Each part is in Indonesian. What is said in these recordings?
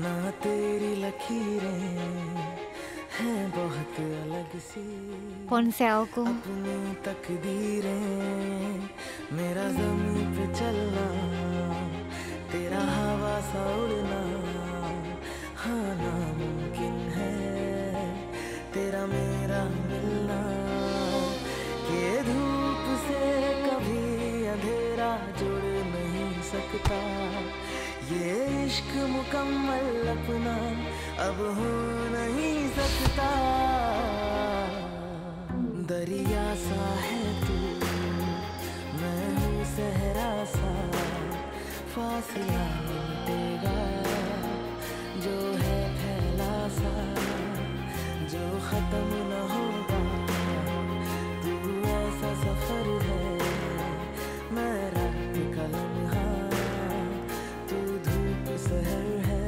ना तेरी लकीरें हैं बहुत अलग सी Ponselku. अपनी तकदीरें मेरा ज़मीन पे चलना तेरा हवा सा उड़ना हाँ नामुमकिन है तेरा मेरा मिलना ये धूप से कभी अंधेरा जुड़ नहीं सकता ये इश्क मुकम्मल अपना अब हो नहीं सकता दरिया सा है तू मैं हूँ सहरा सा फासला मिटेगा जो है फैला सा जो खत्म न होगा तू ऐसा सफर है मैं रात का लम्हा तू धूप सहर है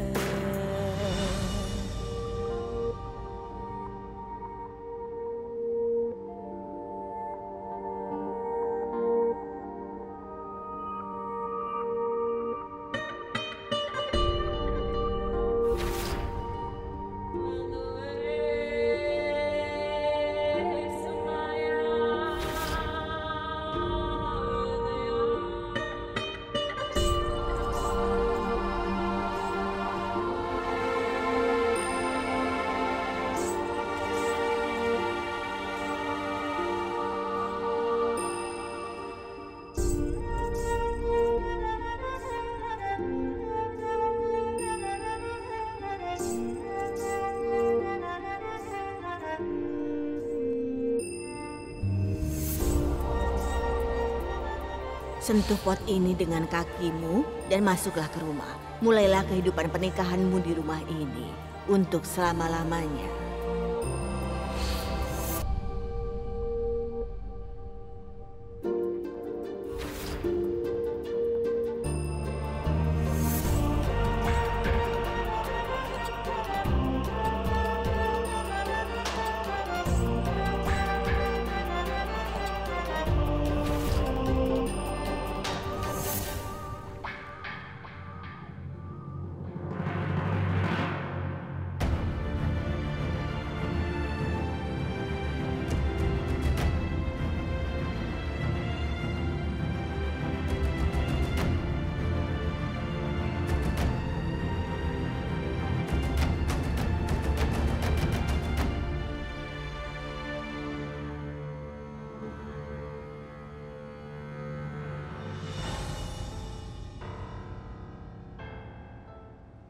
Sentuh pot ini dengan kakimu dan masuklah ke rumah. Mulailah kehidupan pernikahanmu di rumah ini untuk selama-lamanya.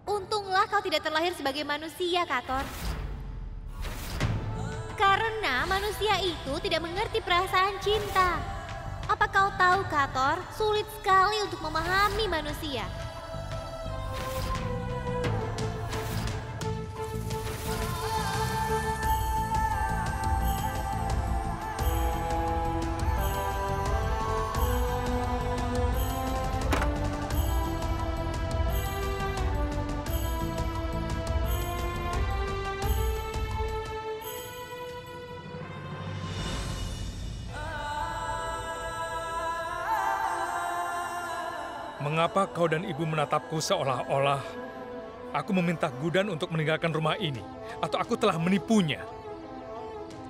Untunglah kau tidak terlahir sebagai manusia, Kator. Karena manusia itu tidak mengerti perasaan cinta. Apa kau tahu, Kator? Sulit sekali untuk memahami manusia. Mengapa kau dan ibu menatapku seolah-olah aku meminta Gudan untuk meninggalkan rumah ini, atau aku telah menipunya?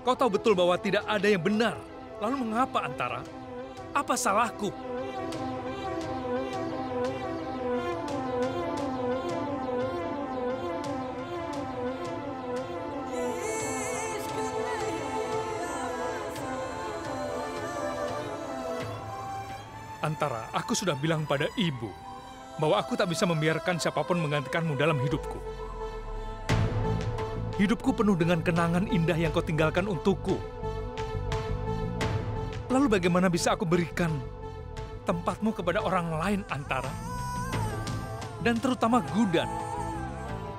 Kau tahu betul bahwa tidak ada yang benar. Lalu mengapa Antara? Apa salahku? Antara, aku sudah bilang pada ibu bahwa aku tak bisa membiarkan siapapun menggantikanmu dalam hidupku. Hidupku penuh dengan kenangan indah yang kau tinggalkan untukku. Lalu bagaimana bisa aku berikan tempatmu kepada orang lain, Antara? Dan terutama Gudan.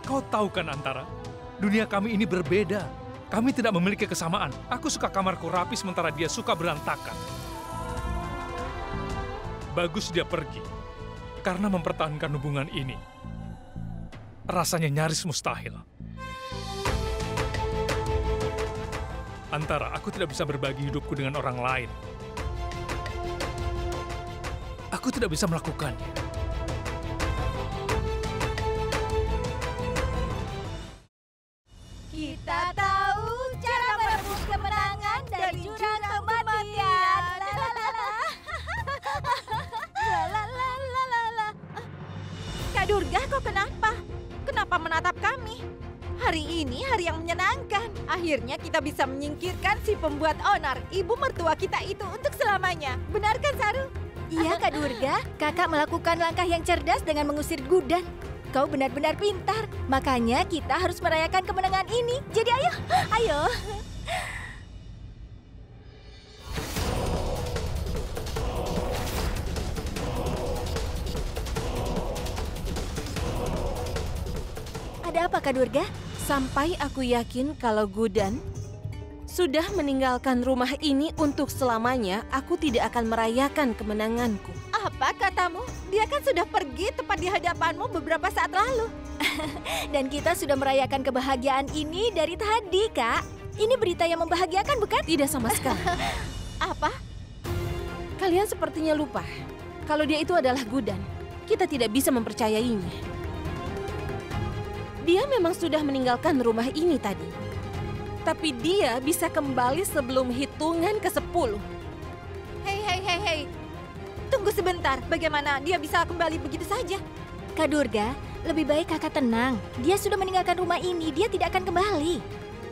Kau tahu kan, Antara, dunia kami ini berbeda. Kami tidak memiliki kesamaan. Aku suka kamarku rapi sementara dia suka berantakan. Bagus dia pergi, karena mempertahankan hubungan ini rasanya nyaris mustahil. Antara, aku tidak bisa berbagi hidupku dengan orang lain. Aku tidak bisa melakukannya. Durga, kau kenapa? Kenapa menatap kami? Hari ini hari yang menyenangkan. Akhirnya kita bisa menyingkirkan si pembuat onar, ibu mertua kita itu untuk selamanya. Benar kan, Saru? Iya, Kak Durga. Kakak melakukan langkah yang cerdas dengan mengusir Gudan. Kau benar-benar pintar. Makanya kita harus merayakan kemenangan ini. Jadi ayo, ayo. Ada apa, Kak Durga? Sampai aku yakin kalau Gudan sudah meninggalkan rumah ini untuk selamanya, aku tidak akan merayakan kemenanganku. Apa katamu? Dia kan sudah pergi tepat di hadapanmu beberapa saat lalu. Dan kita sudah merayakan kebahagiaan ini dari tadi, Kak. Ini berita yang membahagiakan, bukan? Tidak sama sekali. Apa? Kalian sepertinya lupa kalau dia itu adalah Gudan. Kita tidak bisa mempercayainya. Dia memang sudah meninggalkan rumah ini tadi. Tapi dia bisa kembali sebelum hitungan ke-10. Hei. Tunggu sebentar, bagaimana dia bisa kembali begitu saja? Kak Durga, lebih baik kakak tenang. Dia sudah meninggalkan rumah ini, dia tidak akan kembali.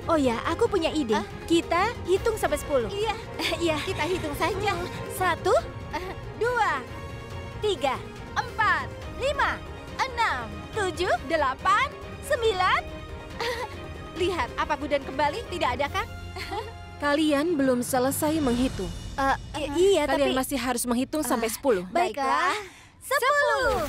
Oh ya, aku punya ide. Kita hitung sampai 10. Iya, Iya. kita hitung saja. 1, 2, 3, 4, 5, 6, 7, 8. 9. Lihat, apa Gudan kembali? Tidak ada kan? Kalian belum selesai menghitung. Iya, Kalian tapi... masih harus menghitung sampai 10. Baiklah. 10.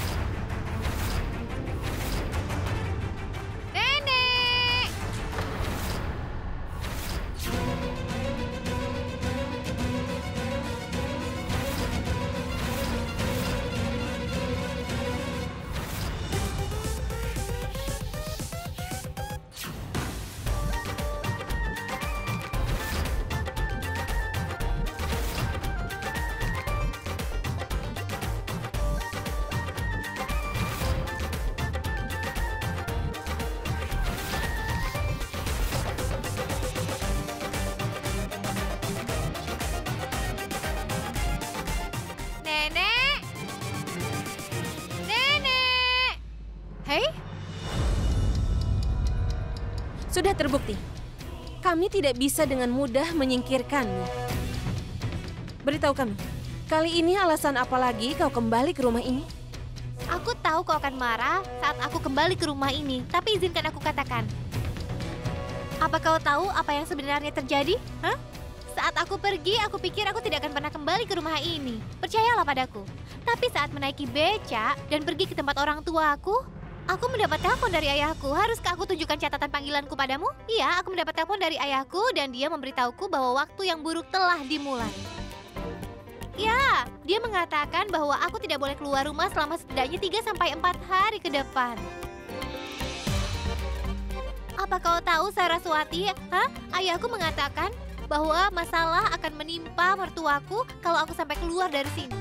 Nenek! Nenek! Nenek! Hei? Sudah terbukti. Kami tidak bisa dengan mudah menyingkirkanmu. Beritahu kami, kali ini alasan apa lagi kau kembali ke rumah ini? Aku tahu kau akan marah saat aku kembali ke rumah ini, tapi izinkan aku katakan. Apa kau tahu apa yang sebenarnya terjadi? Hah? Saat aku pergi, aku pikir aku tidak akan pernah kembali ke rumah ini. Percayalah padaku. Tapi saat menaiki beca dan pergi ke tempat orang tuaku, aku mendapat telepon dari ayahku. Haruskah aku tunjukkan catatan panggilanku padamu? Iya, aku mendapat telepon dari ayahku dan dia memberitahuku bahwa waktu yang buruk telah dimulai. Ya, dia mengatakan bahwa aku tidak boleh keluar rumah selama setidaknya 3-4 hari ke depan. Apa kau tahu, Saraswati? Hah? Ayahku mengatakan bahwa masalah akan menimpa mertuaku kalau aku sampai keluar dari sini.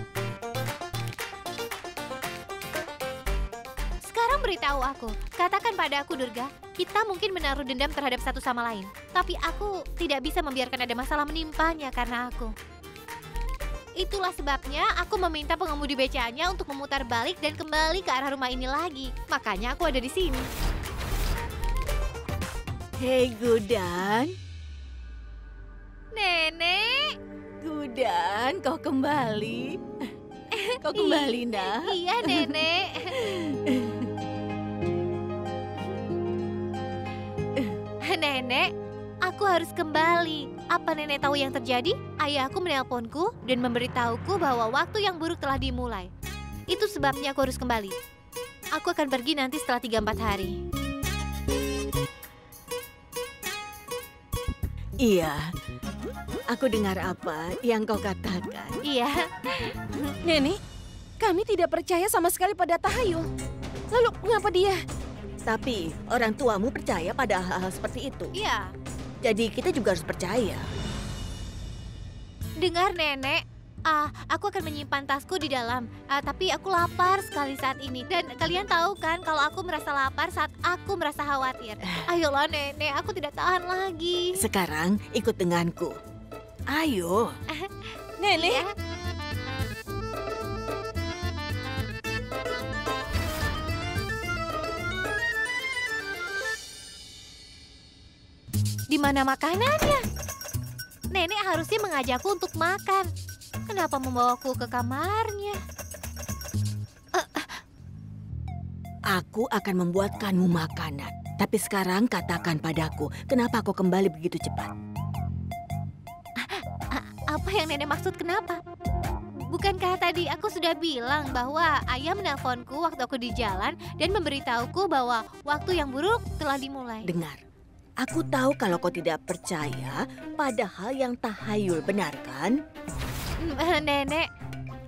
Sekarang beritahu aku, katakan pada aku, Durga, kita mungkin menaruh dendam terhadap satu sama lain. Tapi aku tidak bisa membiarkan ada masalah menimpanya karena aku. Itulah sebabnya aku meminta pengemudi becanya untuk memutar balik dan kembali ke arah rumah ini lagi. Makanya aku ada di sini. Hei Gudan, Nenek. Gudan, kau kembali. Kau kembali, nak. Iya, Nenek. Nenek, aku harus kembali. Apa Nenek tahu yang terjadi? Ayahku menelponku dan memberitahuku bahwa waktu yang buruk telah dimulai. Itu sebabnya aku harus kembali. Aku akan pergi nanti setelah 3-4 hari. Iya, aku dengar apa yang kau katakan. Iya. Nenek, kami tidak percaya sama sekali pada tahayul. Lalu mengapa dia? Tapi orang tuamu percaya pada hal-hal seperti itu. Iya. Jadi kita juga harus percaya. Dengar, Nenek. Aku akan menyimpan tasku di dalam. Tapi aku lapar sekali saat ini. Dan kalian tahu kan kalau aku merasa lapar saat aku merasa khawatir. Ayolah, Nenek. Aku tidak tahan lagi. Sekarang ikut denganku. Ayo. Nenek, Iya. Di mana makanannya? Nenek harusnya mengajakku untuk makan. Kenapa membawaku ke kamarnya? Aku akan membuatkanmu makanan. Tapi sekarang katakan padaku, kenapa kau kembali begitu cepat? Apa yang nenek maksud kenapa? Bukankah tadi aku sudah bilang bahwa ayah menelponku waktu aku di jalan dan memberitahuku bahwa waktu yang buruk telah dimulai. Dengar, aku tahu kalau kau tidak percaya pada hal yang tahayul, benar kan? Nenek,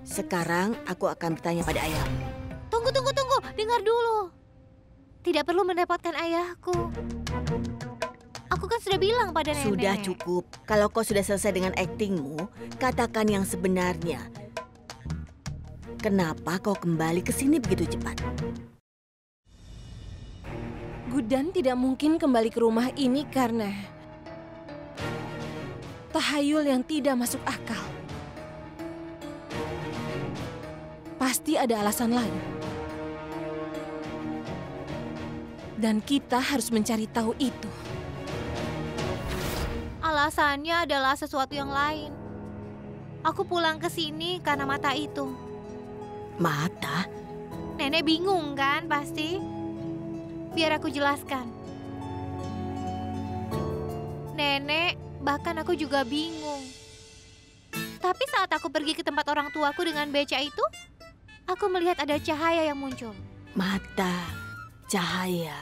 Sekarang aku akan bertanya pada ayahmu. tunggu. Dengar dulu. Tidak perlu merepotkan ayahku. Aku kan sudah bilang pada nenek. Sudah cukup. Kalau kau sudah selesai dengan aktingmu, katakan yang sebenarnya. Kenapa kau kembali ke sini begitu cepat? Gudan tidak mungkin kembali ke rumah ini karena tahayul yang tidak masuk akal. Pasti ada alasan lain. Dan kita harus mencari tahu itu. Alasannya adalah sesuatu yang lain. Aku pulang ke sini karena mata itu. Mata? Nenek bingung kan pasti? Biar aku jelaskan. Nenek, bahkan aku juga bingung. Tapi saat aku pergi ke tempat orang tuaku dengan beca itu, aku melihat ada cahaya yang muncul. Mata, cahaya.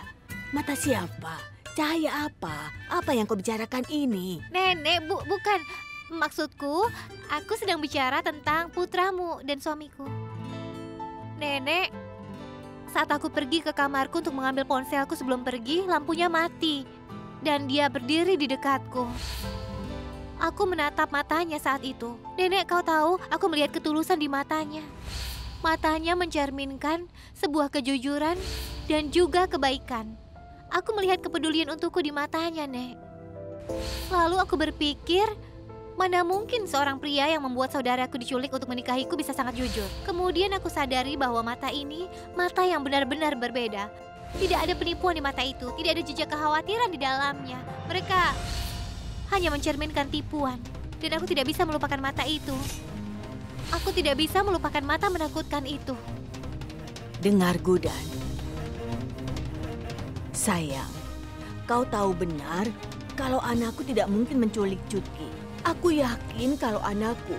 Mata siapa? Cahaya apa? Apa yang kau bicarakan ini? Nenek, bukan. Maksudku, aku sedang bicara tentang putramu dan suamiku. Nenek, saat aku pergi ke kamarku untuk mengambil ponselku sebelum pergi, lampunya mati. Dan dia berdiri di dekatku. Aku menatap matanya saat itu. Nenek, kau tahu, aku melihat ketulusan di matanya. Matanya mencerminkan sebuah kejujuran dan juga kebaikan. Aku melihat kepedulian untukku di matanya, Nek. Lalu aku berpikir, mana mungkin seorang pria yang membuat saudaraku diculik untuk menikahiku bisa sangat jujur. Kemudian aku sadari bahwa mata ini mata yang benar-benar berbeda. Tidak ada penipuan di mata itu, tidak ada jejak kekhawatiran di dalamnya. Mereka hanya mencerminkan tipuan. Dan aku tidak bisa melupakan mata itu. Aku tidak bisa melupakan mata menakutkan itu. Dengar, Gudan. Sayang, kau tahu benar kalau anakku tidak mungkin menculik Cutki. Aku yakin kalau anakku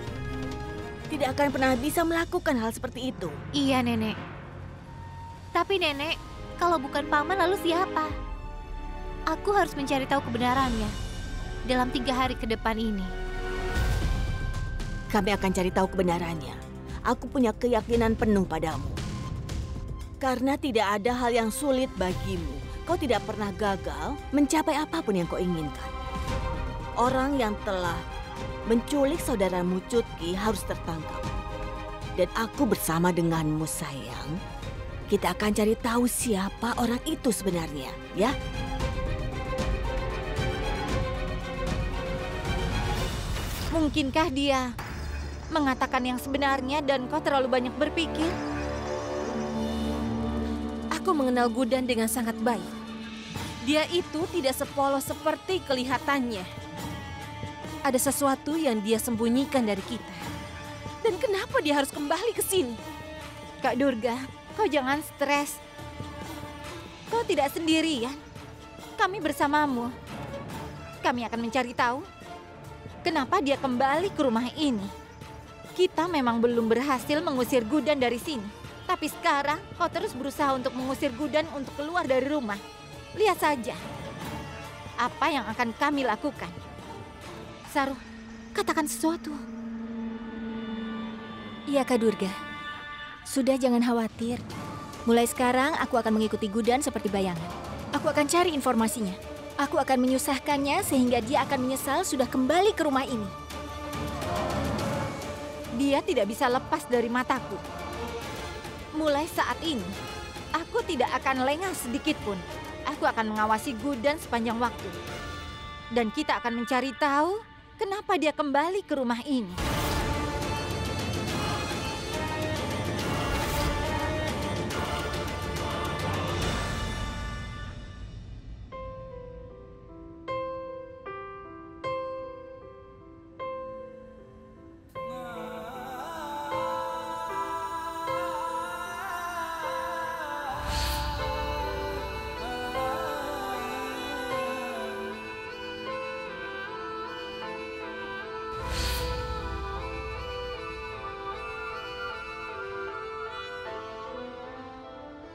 tidak akan pernah bisa melakukan hal seperti itu. Iya, Nenek. Tapi Nenek, kalau bukan Paman lalu siapa? Aku harus mencari tahu kebenarannya dalam 3 hari ke depan ini. Kami akan cari tahu kebenarannya. Aku punya keyakinan penuh padamu. Karena tidak ada hal yang sulit bagimu. Kau tidak pernah gagal mencapai apapun yang kau inginkan. Orang yang telah menculik saudaramu Cutki harus tertangkap. Dan aku bersama denganmu, sayang. Kita akan cari tahu siapa orang itu sebenarnya, ya? Mungkinkah dia mengatakan yang sebenarnya dan kau terlalu banyak berpikir? Aku mengenal Gudan dengan sangat baik. Dia itu tidak sepolos seperti kelihatannya. Ada sesuatu yang dia sembunyikan dari kita. Dan kenapa dia harus kembali ke sini? Kak Durga, kau jangan stres. Kau tidak sendirian. Kami bersamamu. Kami akan mencari tahu kenapa dia kembali ke rumah ini. Kita memang belum berhasil mengusir Gudan dari sini. Tapi sekarang kau terus berusaha untuk mengusir Gudan untuk keluar dari rumah. Lihat saja apa yang akan kami lakukan. Saru, katakan sesuatu. Iya, Kak Durga. Sudah, jangan khawatir. Mulai sekarang aku akan mengikuti Gudan seperti bayangan. Aku akan cari informasinya. Aku akan menyusahkannya sehingga dia akan menyesal sudah kembali ke rumah ini. Dia tidak bisa lepas dari mataku. Mulai saat ini, aku tidak akan lengah sedikit pun. Aku akan mengawasi Gudan sepanjang waktu. Dan kita akan mencari tahu kenapa dia kembali ke rumah ini.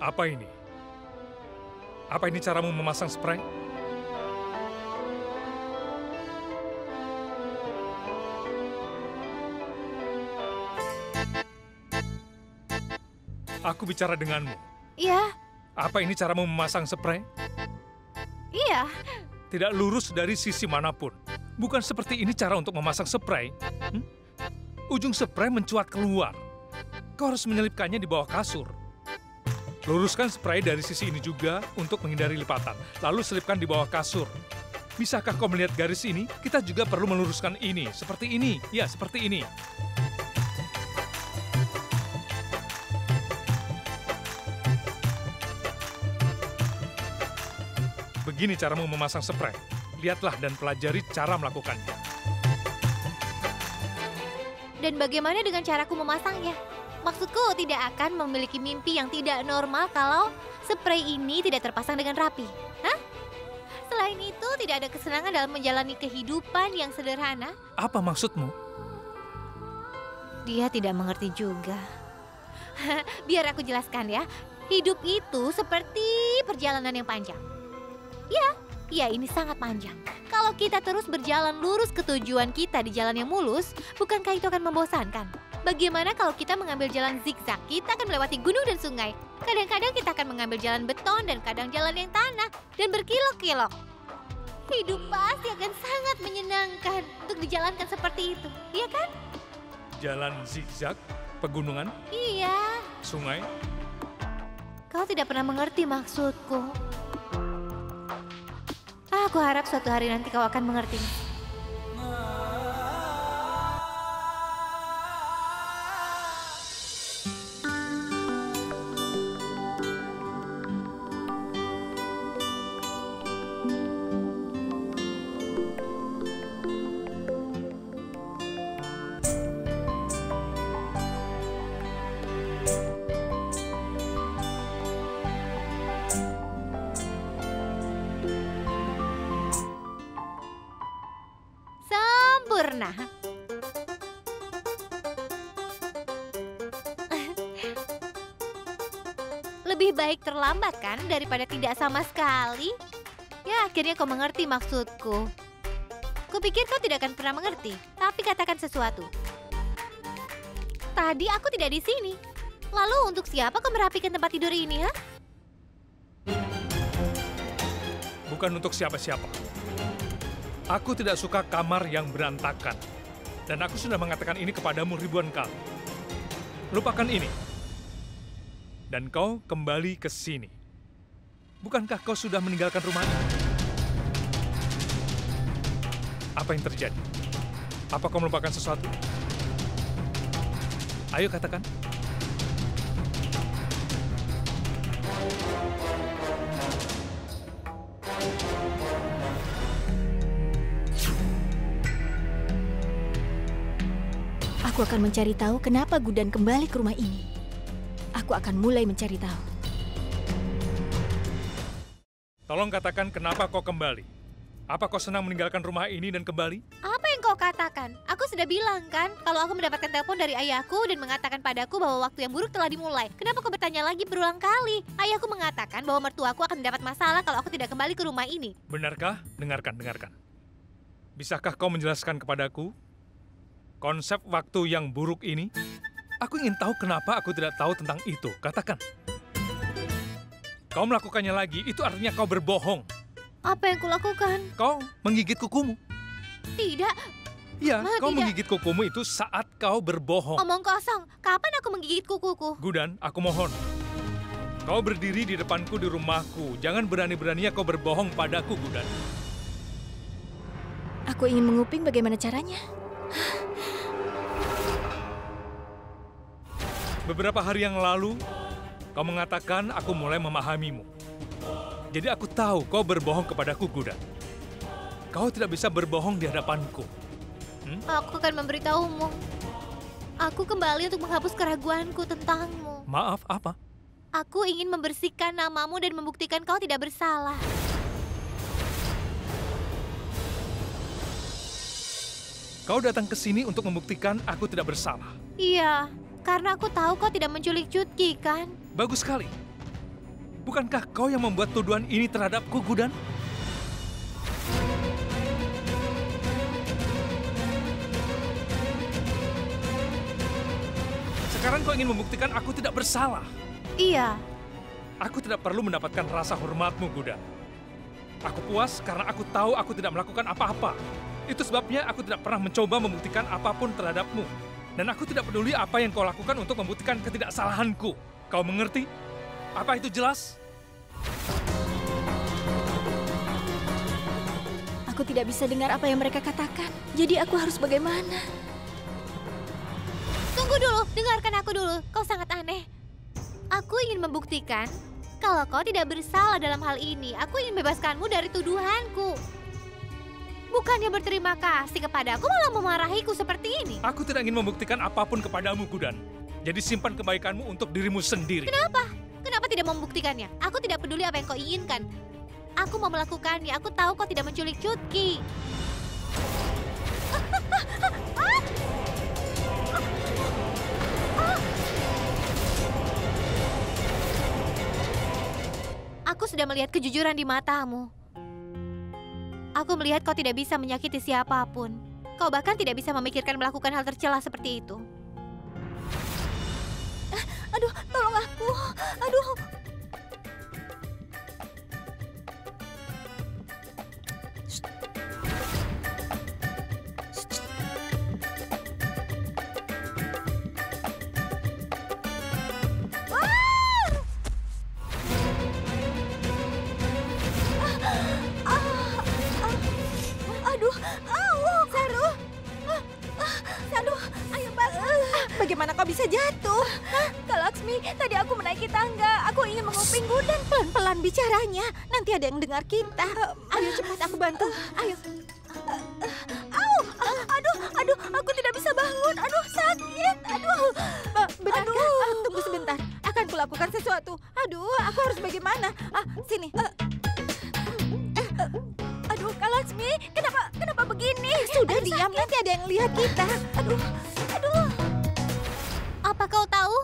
Apa ini? Apa ini caramu memasang spray? Aku bicara denganmu. Iya, Apa ini caramu memasang spray? iya. Tidak lurus dari sisi manapun. Bukan seperti ini cara untuk memasang spray. Ujung spray mencuat keluar. Kau harus menyelipkannya di bawah kasur. Luruskan spray dari sisi ini juga untuk menghindari lipatan. Lalu selipkan di bawah kasur. Bisakah kau melihat garis ini? Kita juga perlu meluruskan ini. Seperti ini. Ya, seperti ini. Begini caramu memasang spray. Lihatlah dan pelajari cara melakukannya. Dan bagaimana dengan caraku memasangnya? Maksudku tidak akan memiliki mimpi yang tidak normal kalau spray ini tidak terpasang dengan rapi. Hah? Selain itu, tidak ada kesenangan dalam menjalani kehidupan yang sederhana. Apa maksudmu? Dia tidak mengerti juga. Biar aku jelaskan ya. Hidup itu seperti perjalanan yang panjang. Ya, ini sangat panjang. Kalau kita terus berjalan lurus ke tujuan kita di jalan yang mulus, bukankah itu akan membosankan? Bagaimana kalau kita mengambil jalan zigzag? Kita akan melewati gunung dan sungai. Kadang-kadang kita akan mengambil jalan beton dan kadang jalan yang tanah dan berkilok-kilok. Hidup pasti akan sangat menyenangkan untuk dijalankan seperti itu, iya kan? Jalan zigzag, pegunungan, Iya, sungai. kau tidak pernah mengerti maksudku. Aku harap suatu hari nanti kau akan mengerti. Sempurna. Lebih baik terlambat kan daripada tidak sama sekali? Ya, akhirnya kau mengerti maksudku. Kupikir kau tidak akan pernah mengerti, tapi katakan sesuatu. Tadi aku tidak di sini. Lalu untuk siapa kau merapikan tempat tidur ini, ha? Bukan untuk siapa-siapa. Aku tidak suka kamar yang berantakan. Dan aku sudah mengatakan ini kepadamu ribuan kali. Lupakan ini. Dan kau kembali ke sini. Bukankah kau sudah meninggalkan rumah ini? Apa yang terjadi? Apa kau melupakan sesuatu? Ayo katakan. Aku akan mencari tahu kenapa Gudan kembali ke rumah ini. Aku akan mulai mencari tahu. Tolong katakan kenapa kau kembali. Apa kau senang meninggalkan rumah ini dan kembali? Apa yang kau katakan? Aku sudah bilang kan, kalau aku mendapatkan telepon dari ayahku dan mengatakan padaku bahwa waktu yang buruk telah dimulai. Kenapa kau bertanya lagi berulang kali? Ayahku mengatakan bahwa mertuaku akan mendapat masalah kalau aku tidak kembali ke rumah ini. Benarkah? Dengarkan. Bisakah kau menjelaskan kepadaku konsep waktu yang buruk ini? Aku ingin tahu kenapa aku tidak tahu tentang itu. Katakan. Kau melakukannya lagi, itu artinya kau berbohong. Apa yang kulakukan? Kau menggigit kukumu. Tidak, Ya, kau tidak. menggigit kukumu itu saat kau berbohong. omong kosong. Kapan aku menggigit kukuku? Gudan, aku mohon. Kau berdiri di depanku di rumahku. Jangan berani-beraninya kau berbohong padaku, Gudan. Aku ingin menguping bagaimana caranya. Beberapa hari yang lalu, kau mengatakan aku mulai memahamimu. Jadi aku tahu kau berbohong kepadaku, Gudan. Kau tidak bisa berbohong di hadapanku. Aku akan memberitahumu. Aku kembali untuk menghapus keraguanku tentangmu. Maaf, apa? Aku ingin membersihkan namamu dan membuktikan kau tidak bersalah. Kau datang ke sini untuk membuktikan aku tidak bersalah. Iya, karena aku tahu kau tidak menculik Cutki, kan? Bagus sekali. Bukankah kau yang membuat tuduhan ini terhadapku, Gudan? Sekarang kau ingin membuktikan aku tidak bersalah. Iya, Aku tidak perlu mendapatkan rasa hormatmu, Gudan. Aku puas karena aku tahu aku tidak melakukan apa-apa. Itu sebabnya aku tidak pernah mencoba membuktikan apapun terhadapmu. Dan aku tidak peduli apa yang kau lakukan untuk membuktikan ketidaksalahanku. Kau mengerti? Apa itu jelas? Aku tidak bisa dengar apa yang mereka katakan. Jadi aku harus bagaimana? tunggu dulu, dengarkan aku dulu. Kau sangat aneh. Aku ingin membuktikan kalau kau tidak bersalah dalam hal ini. Aku ingin bebaskanmu dari tuduhanku. Bukannya berterima kasih kepadaku, malah memarahiku seperti ini. Aku tidak ingin membuktikan apapun kepadamu, Gudan. Jadi simpan kebaikanmu untuk dirimu sendiri. Kenapa? Kenapa tidak membuktikannya? Aku tidak peduli apa yang kau inginkan. Aku mau melakukannya. Aku tahu kau tidak menculik Chutki. Aku sudah melihat kejujuran di matamu. Aku melihat kau tidak bisa menyakiti siapapun. Kau bahkan tidak bisa memikirkan melakukan hal tercela seperti itu. Aduh, tolong aku. Aduh. Bagaimana kau bisa jatuh? Kak Laksmi, tadi aku menaiki tangga. Aku ingin menguping Gudan. Pelan-pelan bicaranya. Nanti ada yang dengar kita. Ayo cepat aku bantu. Ayo. Aduh, aku tidak bisa bangun. Aduh, sakit. Aduh. Benarkah? Tunggu sebentar. Akan kulakukan sesuatu. Aduh, aku harus bagaimana? Sini. Aduh, Kak Laksmi, kenapa begini? Sudah diam, nanti ada yang lihat kita. Aduh. Apa kau tahu?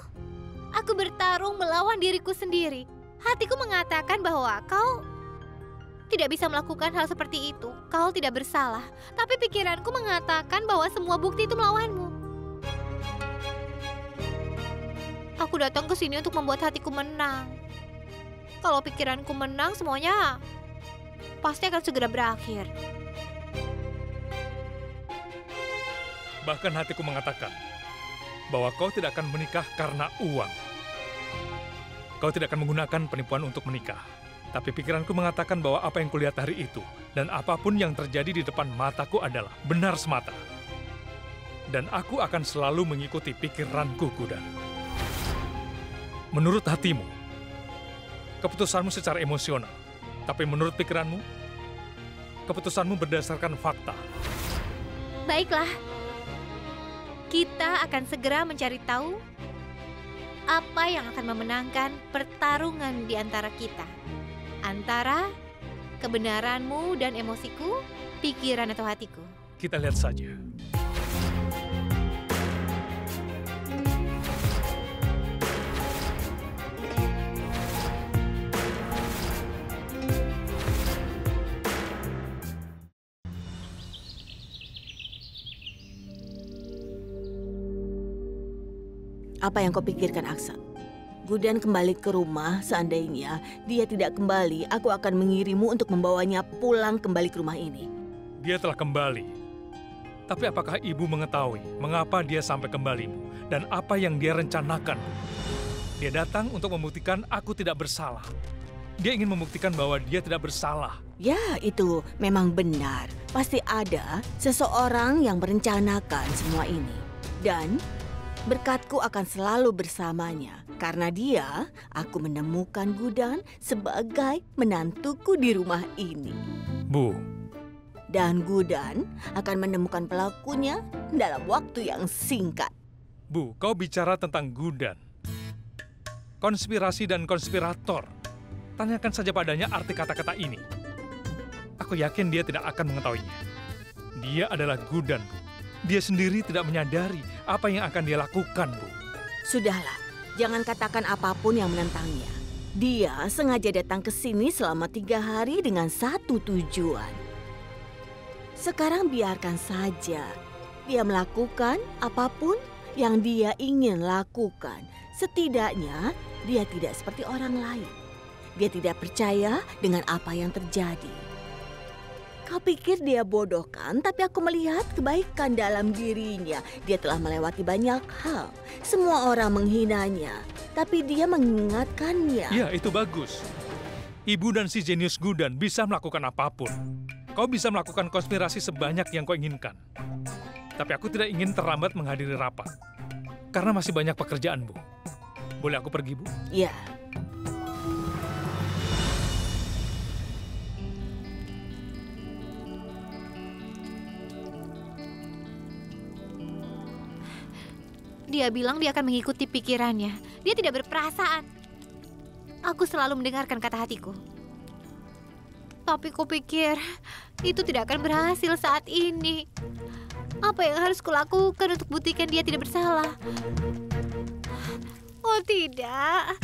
Aku bertarung melawan diriku sendiri. Hatiku mengatakan bahwa kau tidak bisa melakukan hal seperti itu. Kau tidak bersalah. Tapi pikiranku mengatakan bahwa semua bukti itu melawanmu. Aku datang ke sini untuk membuat hatiku menang. Kalau pikiranku menang, semuanya pasti akan segera berakhir. Bahkan hatiku mengatakan bahwa kau tidak akan menikah karena uang. Kau tidak akan menggunakan penipuan untuk menikah. Tapi pikiranku mengatakan bahwa apa yang kulihat hari itu dan apapun yang terjadi di depan mataku adalah benar semata. Dan aku akan selalu mengikuti pikiranku, Gudan. Menurut hatimu, keputusanmu secara emosional. Tapi menurut pikiranmu, keputusanmu berdasarkan fakta. Baiklah. Kita akan segera mencari tahu apa yang akan memenangkan pertarungan di antara kita. Antara kebenaranmu dan emosiku, pikiran atau hatiku. Kita lihat saja. Apa yang kau pikirkan, Aksa? Gudan kembali ke rumah. Seandainya dia tidak kembali, aku akan mengirimmu untuk membawanya pulang kembali ke rumah ini. Dia telah kembali. Tapi apakah ibu mengetahui mengapa dia sampai kembali, Bu? Dan apa yang dia rencanakan? Dia datang untuk membuktikan aku tidak bersalah. Dia ingin membuktikan bahwa dia tidak bersalah. Ya, itu memang benar. Pasti ada seseorang yang merencanakan semua ini. Dan berkatku akan selalu bersamanya. Karena dia, aku menemukan Gudan sebagai menantuku di rumah ini. Bu, Dan Gudan akan menemukan pelakunya dalam waktu yang singkat. Bu, kau bicara tentang Gudan. Konspirasi dan konspirator. Tanyakan saja padanya arti kata-kata ini. Aku yakin dia tidak akan mengetahuinya. Dia adalah Gudan, Bu. Dia sendiri tidak menyadari apa yang akan dia lakukan, Bu. Sudahlah, jangan katakan apapun yang menentangnya. Dia sengaja datang ke sini selama 3 hari dengan satu tujuan. Sekarang biarkan saja dia melakukan apapun yang dia ingin lakukan. Setidaknya dia tidak seperti orang lain. Dia tidak percaya dengan apa yang terjadi. Kau pikir dia bodoh kan? Tapi aku melihat kebaikan dalam dirinya. Dia telah melewati banyak hal. Semua orang menghinanya, tapi dia mengingatkannya. Ya, itu bagus. Ibu dan si jenius Gudan bisa melakukan apapun. Kau bisa melakukan konspirasi sebanyak yang kau inginkan. Tapi aku tidak ingin terlambat menghadiri rapat. Karena masih banyak pekerjaan, Bu. Boleh aku pergi, Bu? Ya. Dia bilang dia akan mengikuti pikirannya. Dia tidak berperasaan. Aku selalu mendengarkan kata hatiku. Tapi kupikir itu tidak akan berhasil saat ini. Apa yang harus kulakukan untuk buktikan dia tidak bersalah? Oh tidak.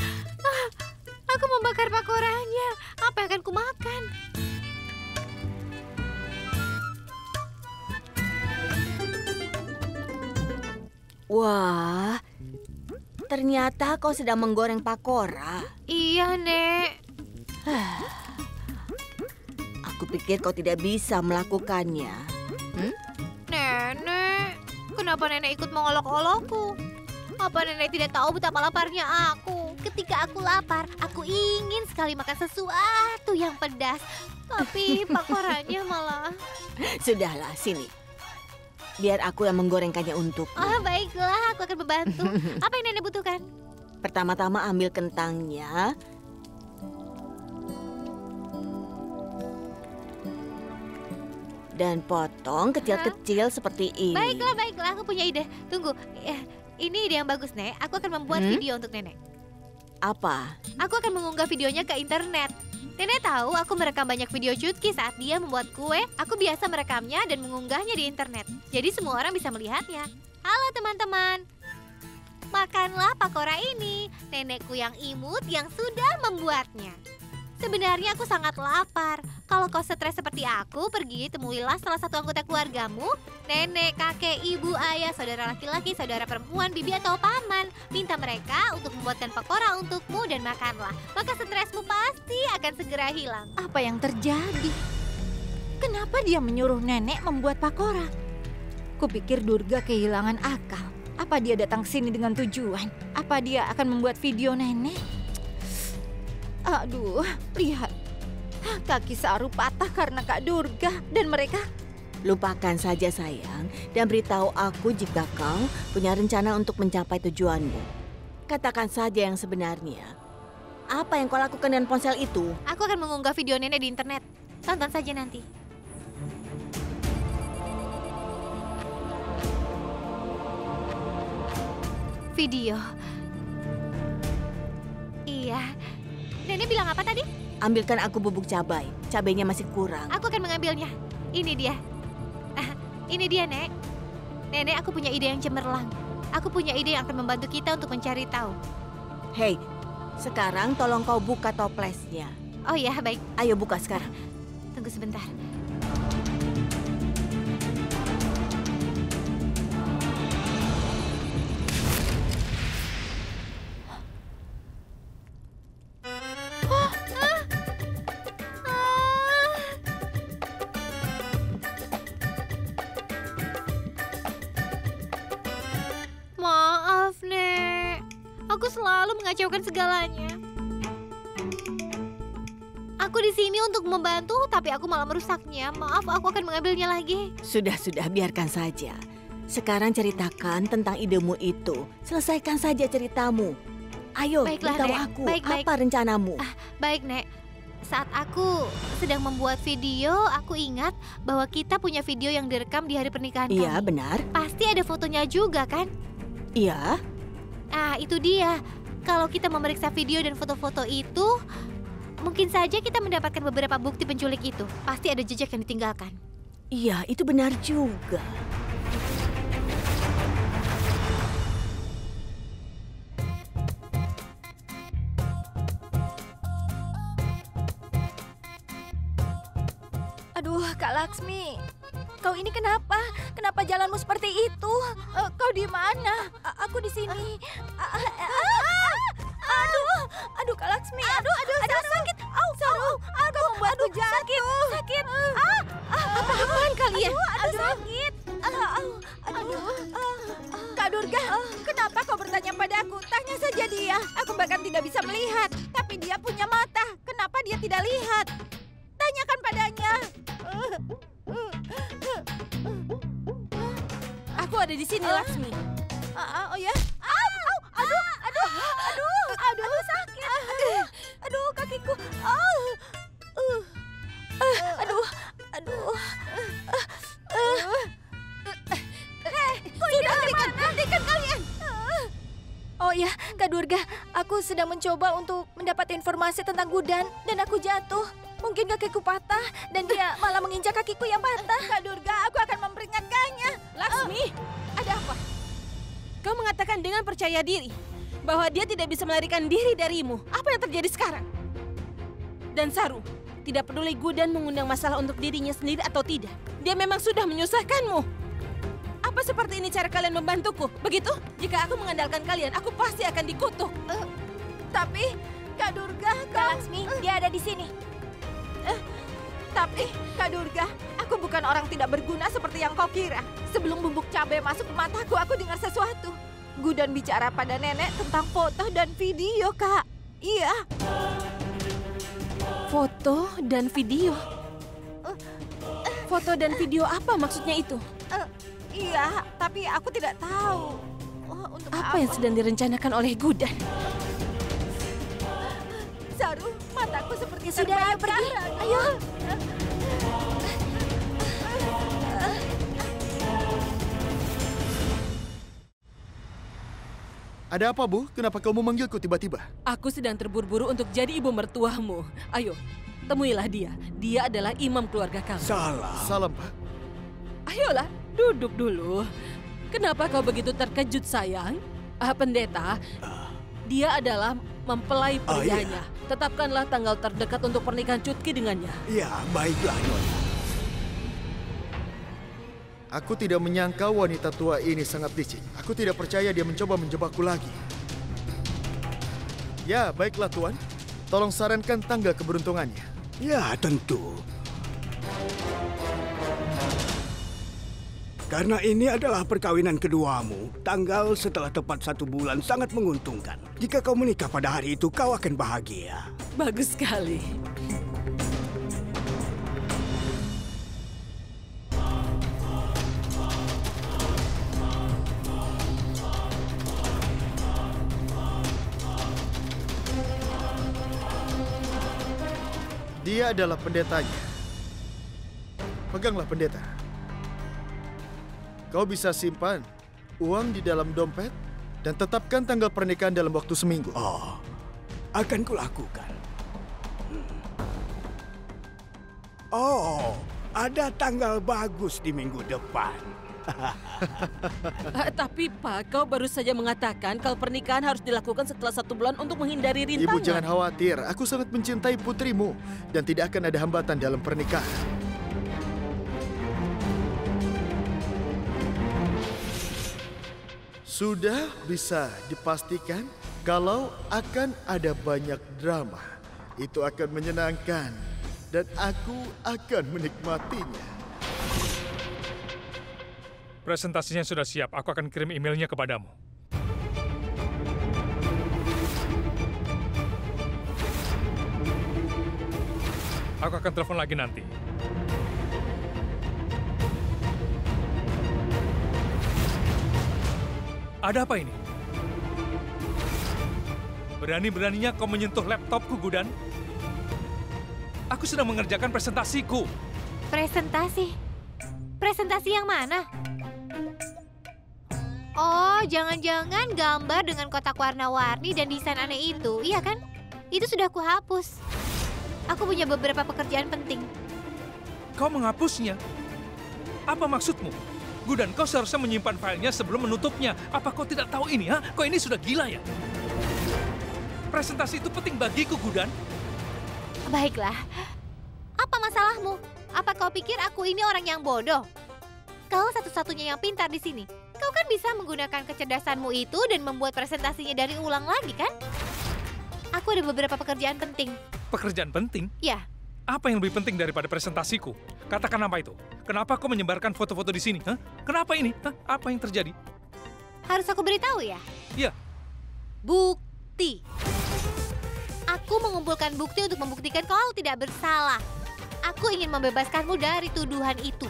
Aku membakar pakorannya. Apa yang akan kumakan? Wah, ternyata kau sedang menggoreng pakora. Iya, Nek. Aku pikir kau tidak bisa melakukannya. Nenek, kenapa nenek ikut mengolok-olokku? Apa nenek tidak tahu betapa laparnya aku? Ketika aku lapar, aku ingin sekali makan sesuatu yang pedas. Tapi pakorannya malah... Sudahlah, sini. Biar aku yang menggorengkannya untukmu. Ah, baiklah, aku akan membantu. Apa yang nenek butuhkan? Pertama-tama ambil kentangnya. Dan potong kecil-kecil seperti ini. Baiklah, aku punya ide. Tunggu, ini ide yang bagus, Nek. Aku akan membuat video untuk nenek. Apa? Aku akan mengunggah videonya ke internet. Nenek tahu aku merekam banyak video Chutki saat dia membuat kue. Aku biasa merekamnya dan mengunggahnya di internet. Jadi semua orang bisa melihatnya. Halo teman-teman. Makanlah pakora ini. Nenekku yang imut yang sudah membuatnya. Sebenarnya aku sangat lapar. Kalau kau stres seperti aku, pergi temuilah salah satu anggota keluargamu. Nenek, kakek, ibu, ayah, saudara laki-laki, saudara perempuan, bibi atau paman. Minta mereka untuk membuatkan pakora untukmu dan makanlah. Maka stresmu pasti akan segera hilang. Apa yang terjadi? Kenapa dia menyuruh nenek membuat pakora? Kupikir Durga kehilangan akal. Apa dia datang ke sini dengan tujuan? Apa dia akan membuat video nenek? Aduh, lihat. Kaki Saru patah karena Kak Durga. Dan mereka... Lupakan saja sayang. Dan beritahu aku jika kau punya rencana untuk mencapai tujuanmu. Katakan saja yang sebenarnya. Apa yang kau lakukan dengan ponsel itu? Aku akan mengunggah video nenek di internet. Tonton saja nanti. Video. Iya. Nenek bilang apa tadi? Ambilkan aku bubuk cabai. Cabainya masih kurang. Aku akan mengambilnya. Ini dia. Ini dia, Nek. Nenek, aku punya ide yang cemerlang. Aku punya ide yang akan membantu kita untuk mencari tahu. Hei, sekarang tolong kau buka toplesnya. Oh iya, baik. Ayo buka sekarang. Tunggu sebentar. Maaf, Nek. Aku selalu mengacaukan segalanya. Aku di sini untuk membantu, tapi aku malah merusaknya. Maaf, aku akan mengambilnya lagi. Sudah, biarkan saja. Sekarang ceritakan tentang idemu itu. Selesaikan saja ceritamu. Ayo, Baiklah, beritahu Nek. aku. Baik. Apa rencanamu? Baik, Nek. Saat aku sedang membuat video, aku ingat bahwa kita punya video yang direkam di hari pernikahan kami. Iya, benar. Pasti ada fotonya juga, kan? Iya. Ah, itu dia. Kalau kita memeriksa video dan foto-foto itu, mungkin saja kita mendapatkan beberapa bukti penculik itu. Pasti ada jejak yang ditinggalkan. Iya, itu benar juga. Aduh, Kak Laksmi. Kau ini kenapa? Kenapa jalanmu seperti itu? Kau di mana? Aku di sini. Aduh, Kak Laksmi. Aduh, sakit. Saru, Kau membuatku jatuh. Sakit. Apa-apaan kalian? Sakit. Kak Durga, kenapa kau bertanya padaku? Tanya saja dia. Aku bahkan tidak bisa melihat. Tapi dia punya mata. Kenapa dia tidak lihat? Tanyakan padanya. Aku ada di sini, Laksmi. Oh ya? Aduh, sakit. Aduh, kakiku. Aduh. Sudah hentikan kalian. Oh ya, Kak Durga, aku sedang mencoba untuk mendapat informasi tentang Gudan dan aku jatuh. Mungkin kakiku patah dan dia malah menginjak kakiku yang patah. Kak Durga, aku akan memperingatkannya. Laksmi, Ada apa? kau mengatakan dengan percaya diri bahwa dia tidak bisa melarikan diri darimu. Apa yang terjadi sekarang? Dan Saru, tidak peduli Gudan mengundang masalah untuk dirinya sendiri atau tidak. Dia memang sudah menyusahkanmu. Apa seperti ini cara kalian membantuku? Begitu? Jika aku mengandalkan kalian, aku pasti akan dikutuk. Tapi, Kak Durga, Kak Laksmi, dia ada di sini. Tapi, Kak Durga, aku bukan orang tidak berguna seperti yang kau kira. Sebelum bubuk cabai masuk ke mataku, aku dengar sesuatu. Gudan bicara pada nenek tentang foto dan video, Kak. Iya. Foto dan video? Foto dan video apa maksudnya itu? Iya, tapi aku tidak tahu. Untuk Apa yang sedang direncanakan oleh Gudan? Saru, mataku seperti Sudah, ayo terbaca. pergi. Ayo. Ada apa, Bu? Kenapa kau memanggilku tiba-tiba? Aku sedang terburu-buru untuk jadi ibu mertuamu. Ayo, temuilah dia. Dia adalah imam keluarga kami. Salam, Pak. Ayolah, duduk dulu. Kenapa kau begitu terkejut, sayang? Pendeta, dia adalah mempelai prianya. Tetapkanlah tanggal terdekat untuk pernikahan Cutki dengannya. Ya, baiklah, Nyonya. Aku tidak menyangka wanita tua ini sangat licik. Aku tidak percaya dia mencoba menjebakku lagi. Ya, baiklah, Tuan. Tolong sarankan tanggal keberuntungannya. Ya, tentu. Karena ini adalah perkawinan keduamu, tanggal setelah tepat 1 bulan sangat menguntungkan. Jika kau menikah pada hari itu, kau akan bahagia. Bagus sekali. Dia adalah pendetanya. Peganglah, pendeta. Kau bisa simpan uang di dalam dompet dan tetapkan tanggal pernikahan dalam waktu seminggu. Oh, akan kulakukan. Oh, ada tanggal bagus di minggu depan. Tapi Pak, kau baru saja mengatakan kalau pernikahan harus dilakukan setelah 1 bulan untuk menghindari rintangan. Ibu jangan khawatir, aku sangat mencintai putrimu dan tidak akan ada hambatan dalam pernikahan. Sudah bisa dipastikan kalau akan ada banyak drama. Itu akan menyenangkan dan aku akan menikmatinya. Presentasinya sudah siap. Aku akan kirim emailnya kepadamu. Aku akan telepon lagi nanti. Ada apa ini? Berani-beraninya kau menyentuh laptopku, Gudan. Aku sedang mengerjakan presentasiku. Presentasi? Presentasi yang mana? Oh, jangan-jangan gambar dengan kotak warna-warni dan desain aneh itu, iya kan? Itu sudah kuhapus. Aku punya beberapa pekerjaan penting. Kau menghapusnya? Apa maksudmu? Gudan, kau seharusnya menyimpan filenya sebelum menutupnya. Apa kau tidak tahu ini, ha? Kau ini sudah gila ya? Presentasi itu penting bagiku, Gudan. Baiklah. Apa masalahmu? Apa kau pikir aku ini orang yang bodoh? Kau satu-satunya yang pintar di sini. Kau kan bisa menggunakan kecerdasanmu itu dan membuat presentasinya dari ulang lagi, kan? Aku ada beberapa pekerjaan penting. Pekerjaan penting? Ya, Apa yang lebih penting daripada presentasiku? Katakan apa itu? Kenapa kau menyebarkan foto-foto di sini? Hah? Kenapa ini? Hah? Apa yang terjadi? harus aku beritahu ya? Iya. Bukti. Aku mengumpulkan bukti untuk membuktikan kau tidak bersalah. Aku ingin membebaskanmu dari tuduhan itu.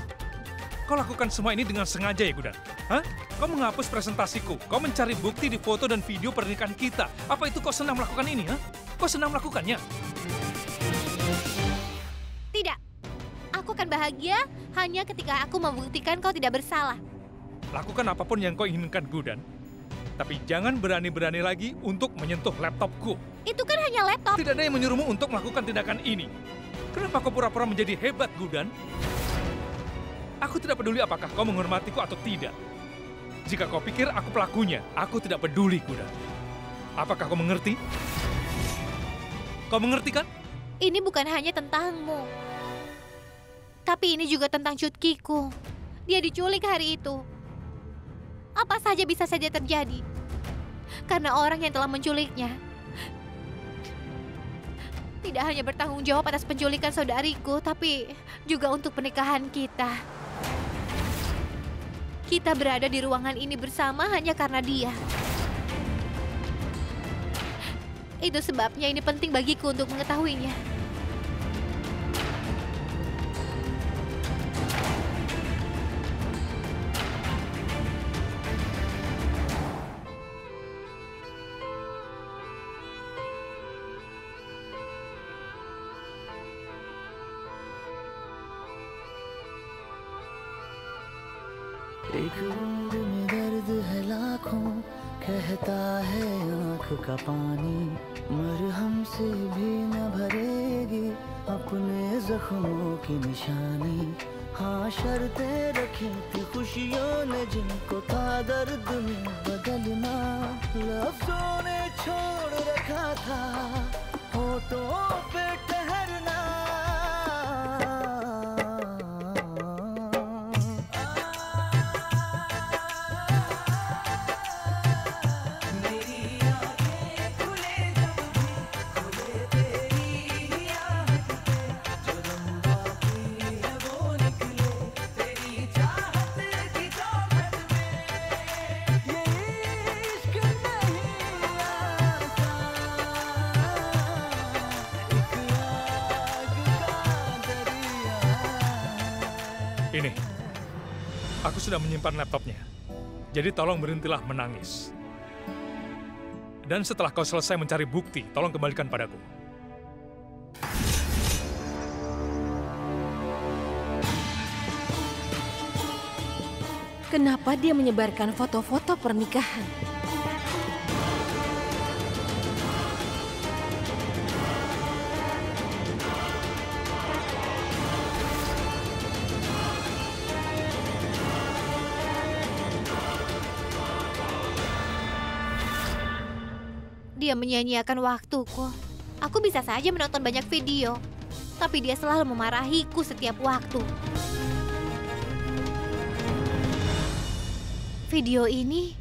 Kau lakukan semua ini dengan sengaja ya, Gudan? Hah? Kau menghapus presentasiku. Kau mencari bukti di foto dan video pernikahan kita. Apa itu kau senang melakukan ini? Hah? Kau senang melakukannya? Tidak. Aku akan bahagia hanya ketika aku membuktikan kau tidak bersalah. Lakukan apapun yang kau inginkan, Gudan. Tapi jangan berani-berani lagi untuk menyentuh laptopku. Itu kan hanya laptop. Tidak ada yang menyuruhmu untuk melakukan tindakan ini. Kenapa kau pura-pura menjadi hebat, Gudan? Aku tidak peduli apakah kau menghormatiku atau tidak. Jika kau pikir aku pelakunya, aku tidak peduli, Gudan. Apakah kau mengerti? Kau mengerti kan? Ini bukan hanya tentangmu. Tapi ini juga tentang Chutkiku. Dia diculik hari itu. Apa saja bisa saja terjadi. Karena orang yang telah menculiknya tidak hanya bertanggung jawab atas penculikan saudariku, tapi juga untuk pernikahan kita. Kita berada di ruangan ini bersama hanya karena dia. Itu sebabnya ini penting bagiku untuk mengetahuinya. एक बूंद में दर्द है लाखों, कहता है आँख का पानी, मरहम से भी न भरेगी अपने जख्मों की निशानी। हाँ शर्तें रखी थी खुशियों ने जिनको था दर्द में बदलना, लफ्जों ने छोड़ रखा था होठों पे ठहरना। Ini, aku sudah menyimpan laptopnya. Jadi tolong berhentilah menangis. Dan setelah kau selesai mencari bukti, tolong kembalikan padaku. Kenapa dia menyebarkan foto-foto pernikahan? Dia menyia-nyiakan waktuku. Aku bisa saja menonton banyak video, tapi dia selalu memarahiku setiap waktu. Video ini